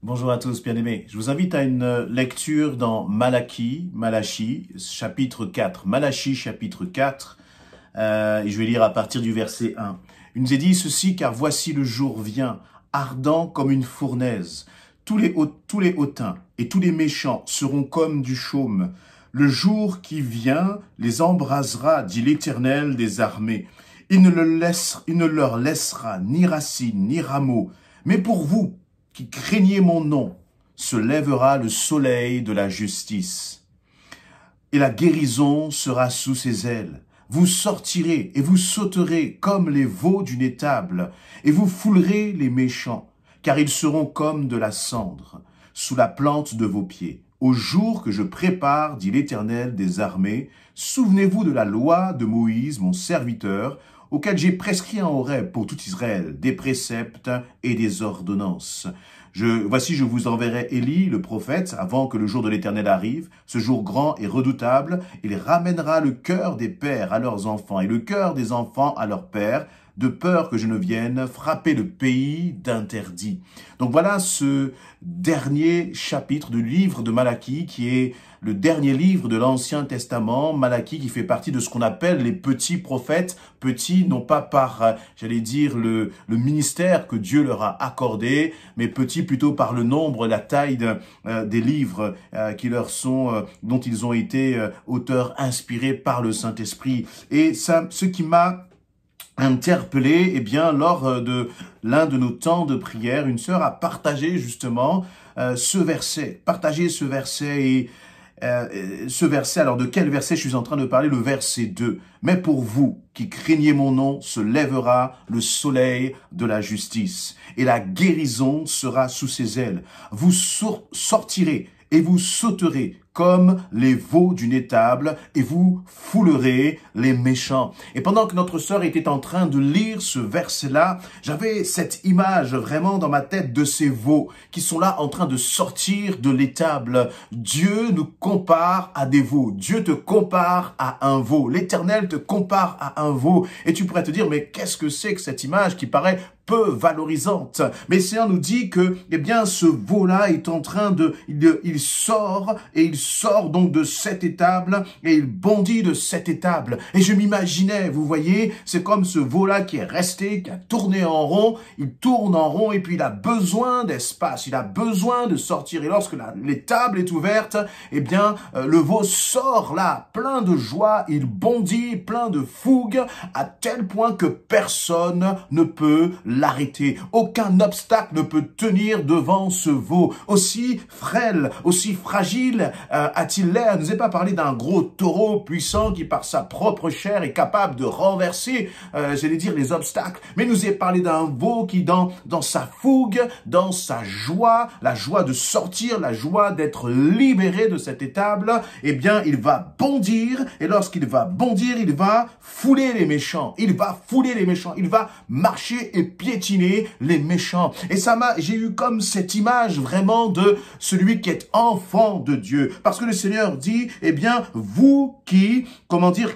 Bonjour à tous, bien-aimés. Je vous invite à une lecture dans Malachie, chapitre 4. Malachie, chapitre 4, et je vais lire à partir du verset 1. Il nous est dit ceci, car voici le jour vient, ardent comme une fournaise. Tous les hautains et tous les méchants seront comme du chaume. Le jour qui vient les embrasera, dit l'Éternel des armées. Il ne leur laissera ni racine, ni rameaux. Mais pour vous, qui craignez mon nom, se lèvera le soleil de la justice. Et la guérison sera sous ses ailes. Vous sortirez et vous sauterez comme les veaux d'une étable, et vous foulerez les méchants, car ils seront comme de la cendre, sous la plante de vos pieds. Au jour que je prépare, dit l'Éternel des armées, souvenez-vous de la loi de Moïse, mon serviteur, auquel j'ai prescrit en Horeb pour tout Israël, des préceptes et des ordonnances. Voici, je vous enverrai Élie, le prophète, avant que le jour de l'Éternel arrive, ce jour grand et redoutable. Il ramènera le cœur des pères à leurs enfants et le cœur des enfants à leurs pères, de peur que je ne vienne frapper le pays d'interdit. Donc voilà ce dernier chapitre du livre de Malachie, qui est le dernier livre de l'Ancien Testament. Malachie qui fait partie de ce qu'on appelle les petits prophètes, petits non pas par, j'allais dire, le ministère que Dieu leur a accordé, mais petits plutôt par le nombre, la taille des livres qui leur sont, dont ils ont été auteurs inspirés par le Saint-Esprit. Et ça, ce qui m'a interpellé, eh bien, lors de l'un de nos temps de prière, une sœur a partagé justement ce verset, et ce verset, alors de quel verset je suis en train de parler? Le verset 2. Mais pour vous qui craignez mon nom, se lèvera le soleil de la justice, et la guérison sera sous ses ailes. Vous sortirez et vous sauterez comme les veaux d'une étable, et vous foulerez les méchants. Et pendant que notre sœur était en train de lire ce verset-là, j'avais cette image vraiment dans ma tête de ces veaux qui sont là en train de sortir de l'étable. Dieu nous compare à des veaux. Dieu te compare à un veau. L'Éternel te compare à un veau. Et tu pourrais te dire, mais qu'est-ce que c'est que cette image qui paraît peu valorisante? Mais le Seigneur nous dit que, eh bien, ce veau-là est en train il sort donc de cette étable et il bondit de cette étable. Et je m'imaginais, vous voyez, c'est comme ce veau-là qui est resté, qui a tourné en rond. Il tourne en rond et puis il a besoin d'espace, il a besoin de sortir. Et lorsque l'étable est ouverte, eh bien, le veau sort là, plein de joie, il bondit, plein de fougue, à tel point que personne ne peut l'arrêter. Aucun obstacle ne peut tenir devant ce veau. Aussi frêle, aussi fragile a-t-il l'air? Ne nous est pas parlé d'un gros taureau puissant qui, par sa propre chair, est capable de renverser, j'allais dire, les obstacles. Mais il nous est parlé d'un veau qui, dans sa fougue, dans sa joie, la joie de sortir, la joie d'être libéré de cette étable, eh bien, il va bondir. Et lorsqu'il va bondir, il va fouler les méchants. Il va fouler les méchants. Il va marcher et piétiner les méchants. Et j'ai eu comme cette image vraiment de celui qui est enfant de Dieu. Parce que le Seigneur dit, eh bien, vous qui,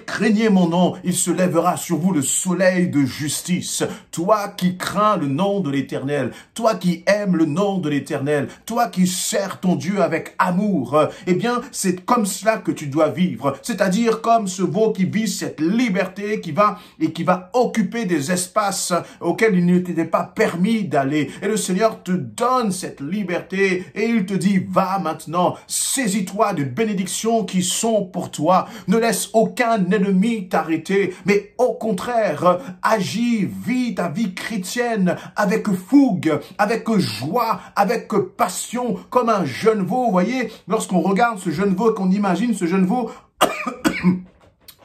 craignez mon nom, il se lèvera sur vous le soleil de justice. Toi qui crains le nom de l'Éternel, toi qui aimes le nom de l'Éternel, toi qui sers ton Dieu avec amour, eh bien, c'est comme cela que tu dois vivre. C'est-à-dire comme ce veau qui vit cette liberté, qui va occuper des espaces auxquels il ne t'était pas permis d'aller. Et le Seigneur te donne cette liberté et il te dit, va maintenant, saisis-toi des bénédictions qui sont pour toi. Ne laisse aucun ennemi t'arrêter, mais au contraire, agis, vis ta vie chrétienne avec fougue, avec joie, avec passion, comme un jeune veau. Vous voyez, lorsqu'on regarde ce jeune veau, qu'on imagine ce jeune veau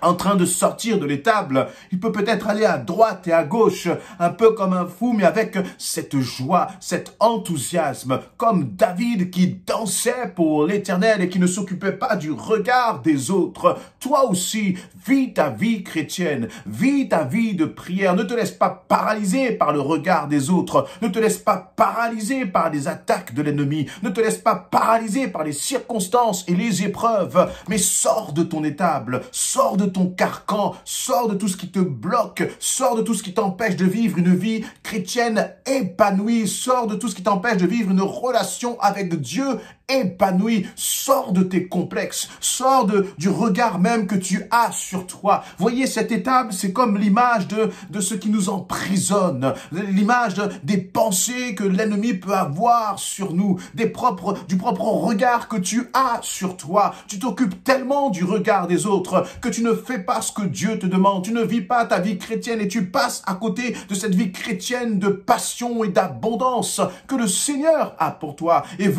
en train de sortir de l'étable, il peut peut-être aller à droite et à gauche, un peu comme un fou, mais avec cette joie, cet enthousiasme, comme David qui dansait pour l'Éternel et qui ne s'occupait pas du regard des autres. Toi aussi, vis ta vie chrétienne, vis ta vie de prière. Ne te laisse pas paralyser par le regard des autres. Ne te laisse pas paralyser par les attaques de l'ennemi. Ne te laisse pas paralyser par les circonstances et les épreuves. Mais sors de ton étable, sors de ton carcan, sors de tout ce qui te bloque, sors de tout ce qui t'empêche de vivre une vie chrétienne épanouie, sors de tout ce qui t'empêche de vivre une relation avec Dieu épanoui, sors de tes complexes, sors du regard même que tu as sur toi. Voyez, cette étape, c'est comme l'image de ce qui nous emprisonne, l'image des pensées que l'ennemi peut avoir sur nous, du propre regard que tu as sur toi. Tu t'occupes tellement du regard des autres que tu ne fais pas ce que Dieu te demande. Tu ne vis pas ta vie chrétienne et tu passes à côté de cette vie chrétienne de passion et d'abondance que le Seigneur a pour toi et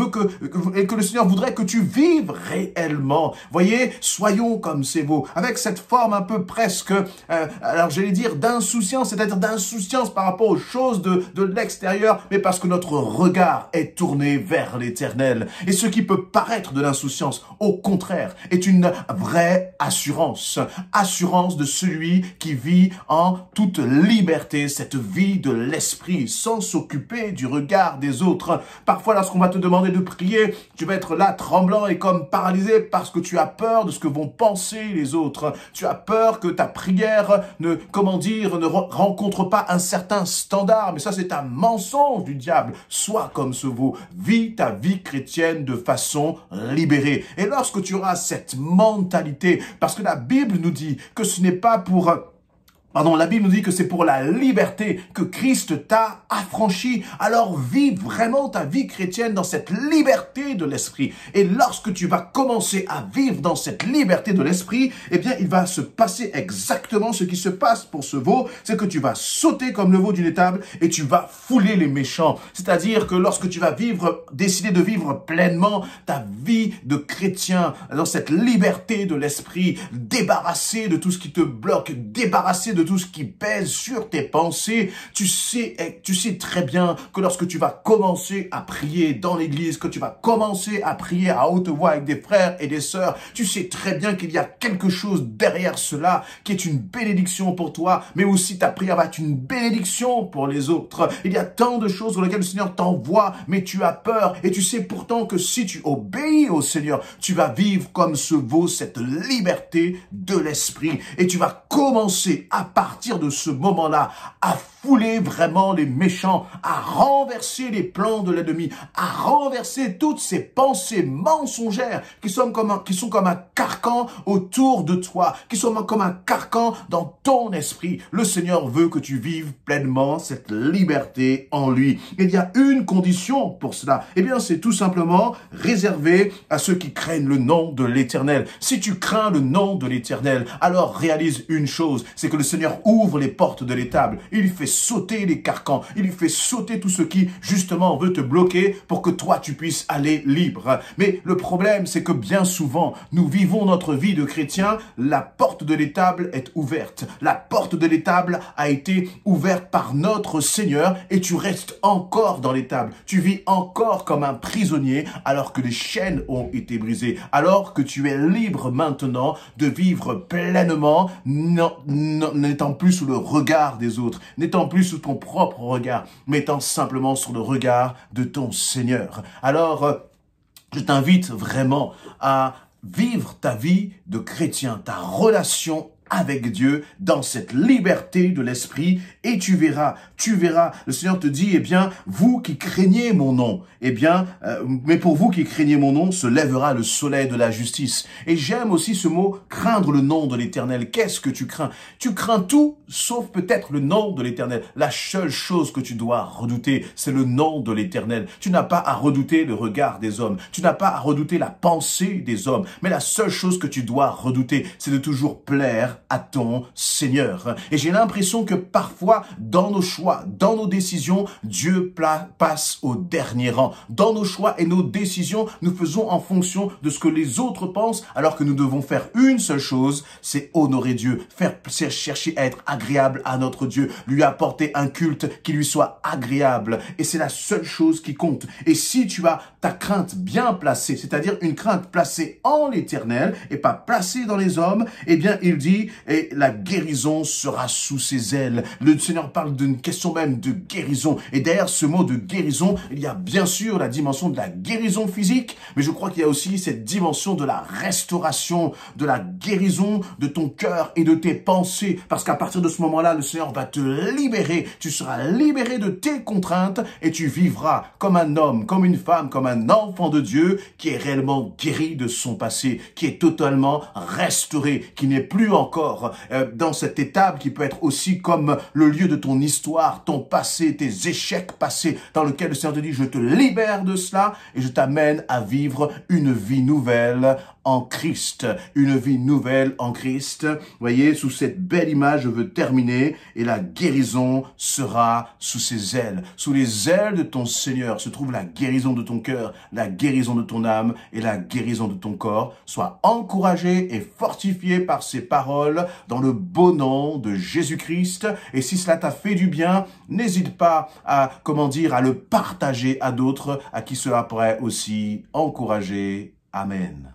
que le Seigneur voudrait que tu vives réellement. Voyez, soyons comme ces veaux, avec cette forme un peu presque, alors j'allais dire d'insouciance, c'est-à-dire d'insouciance par rapport aux choses de l'extérieur, mais parce que notre regard est tourné vers l'Éternel. Et ce qui peut paraître de l'insouciance, au contraire, est une vraie assurance. Assurance de celui qui vit en toute liberté, cette vie de l'esprit, sans s'occuper du regard des autres. Parfois, lorsqu'on va te demander de prier, tu vas être là tremblant et comme paralysé parce que tu as peur de ce que vont penser les autres. Tu as peur que ta prière ne rencontre pas un certain standard. Mais ça, c'est un mensonge du diable. Sois comme ce veau. Vis ta vie chrétienne de façon libérée. Et lorsque tu auras cette mentalité, parce que la Bible nous dit que ce n'est pas pour... la Bible nous dit que c'est pour la liberté que Christ t'a affranchi. Alors vis vraiment ta vie chrétienne dans cette liberté de l'esprit. Et lorsque tu vas commencer à vivre dans cette liberté de l'esprit, eh bien, il va se passer exactement ce qui se passe pour ce veau. C'est que tu vas sauter comme le veau d'une étable et tu vas fouler les méchants. C'est-à-dire que lorsque tu vas décider de vivre pleinement ta vie de chrétien dans cette liberté de l'esprit, débarrassé de tout ce qui te bloque, débarrassé de tout ce qui pèse sur tes pensées, tu sais très bien que lorsque tu vas commencer à prier dans l'église, que tu vas commencer à prier à haute voix avec des frères et des sœurs, tu sais très bien qu'il y a quelque chose derrière cela qui est une bénédiction pour toi, mais aussi ta prière va être une bénédiction pour les autres. Il y a tant de choses sur lesquelles le Seigneur t'envoie, mais tu as peur et tu sais pourtant que si tu obéis au Seigneur, tu vas vivre comme ce veau, cette liberté de l'esprit et tu vas commencer à partir de ce moment-là, à fouler vraiment les méchants, à renverser les plans de l'ennemi, à renverser toutes ces pensées mensongères qui sont comme un carcan autour de toi, qui sont comme un carcan dans ton esprit. Le Seigneur veut que tu vives pleinement cette liberté en lui. Il y a une condition pour cela. Eh bien, c'est tout simplement réservé à ceux qui craignent le nom de l'Éternel. Si tu crains le nom de l'Éternel, alors réalise une chose, c'est que le Seigneur ouvre les portes de l'étable, il fait sauter les carcans, il fait sauter tout ce qui justement veut te bloquer pour que toi tu puisses aller libre. Mais le problème c'est que bien souvent nous vivons notre vie de chrétien, la porte de l'étable est ouverte, la porte de l'étable a été ouverte par notre Seigneur et tu restes encore dans l'étable, tu vis encore comme un prisonnier alors que les chaînes ont été brisées, alors que tu es libre maintenant de vivre pleinement, n'étant plus sous le regard des autres, n'étant plus sous ton propre regard, mais étant simplement sur le regard de ton Seigneur. Alors, je t'invite vraiment à vivre ta vie de chrétien, ta relation avec Dieu dans cette liberté de l'esprit et tu verras, le Seigneur te dit, eh bien, vous qui craignez mon nom, eh bien, mais pour vous qui craignez mon nom, se lèvera le soleil de la justice. Et j'aime aussi ce mot, craindre le nom de l'Éternel. Qu'est-ce que tu crains? Tu crains tout, sauf peut-être le nom de l'Éternel. La seule chose que tu dois redouter, c'est le nom de l'Éternel. Tu n'as pas à redouter le regard des hommes. Tu n'as pas à redouter la pensée des hommes. Mais la seule chose que tu dois redouter, c'est de toujours plaire à ton Seigneur. Et j'ai l'impression que parfois, dans nos choix, dans nos décisions, Dieu passe au dernier rang. Dans nos choix et nos décisions, nous faisons en fonction de ce que les autres pensent, alors que nous devons faire une seule chose, c'est honorer Dieu, chercher à être agréable à notre Dieu, lui apporter un culte qui lui soit agréable. Et c'est la seule chose qui compte. Et si tu as ta crainte bien placée, c'est-à-dire une crainte placée en l'Éternel et pas placée dans les hommes, eh bien, il dit, et la guérison sera sous ses ailes. Le Seigneur parle d'une question même de guérison. Et derrière ce mot de guérison, il y a bien sûr la dimension de la guérison physique, mais je crois qu'il y a aussi cette dimension de la restauration, de la guérison de ton cœur et de tes pensées. Parce qu'à partir de ce moment-là, le Seigneur va te libérer. Tu seras libéré de tes contraintes et tu vivras comme un homme, comme une femme, comme un enfant de Dieu qui est réellement guéri de son passé, qui est totalement restauré, qui n'est plus encore dans cette étape qui peut être aussi comme le lieu de ton histoire, ton passé, tes échecs passés, dans lequel le Seigneur te dit, je te libère de cela et je t'amène à vivre une vie nouvelle en Christ. Une vie nouvelle en Christ. Vous voyez, sous cette belle image, je veux terminer et la guérison sera sous ses ailes. Sous les ailes de ton Seigneur se trouve la guérison de ton cœur, la guérison de ton âme et la guérison de ton corps. Sois encouragé et fortifié par ces paroles dans le beau nom de Jésus-Christ. Et si cela t'a fait du bien, n'hésite pas à, à le partager à d'autres à qui cela pourrait aussi encourager. Amen.